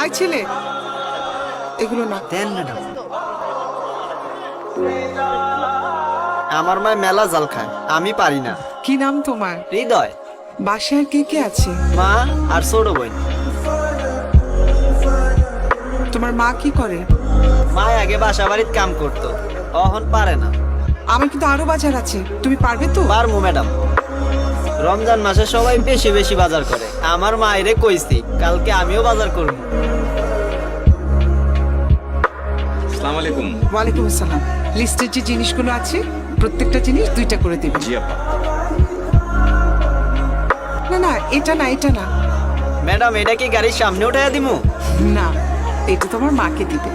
I ছেলে, এগুলো না। দেন ম্যাডাম। আমার মা মেলা জাল খায়, আমি পারি না। কি নাম তোমার? হৃদয়। বাসায় কে কে আছে? মা আর ছোট বোন। তোমার মা কি করে? মা আগে বাসা বাড়িতে কাম করতো, এখন পারে না। আমার কিন্তু আরো বাজার আছে, তুমি পারবে তো? পারবো ম্যাডাম। রমজান মাসে সবাই বেশি বেশি বাজার করে, আমার মায়েরে কইছি কালকে আমিও বাজার করব। আসসালামু আলাইকুম। ওয়ালাইকুম আসসালাম। লিস্টের যে জিনিসগুলো আছে প্রত্যেকটা জিনিস 2টা করে দেবে। জি আপা। না না, এটা না, এটা না। ম্যাডাম এটা কি গাড়ির সামনে উঠাইয়া দিমু? না, এটা তোমার মাকে দিবে।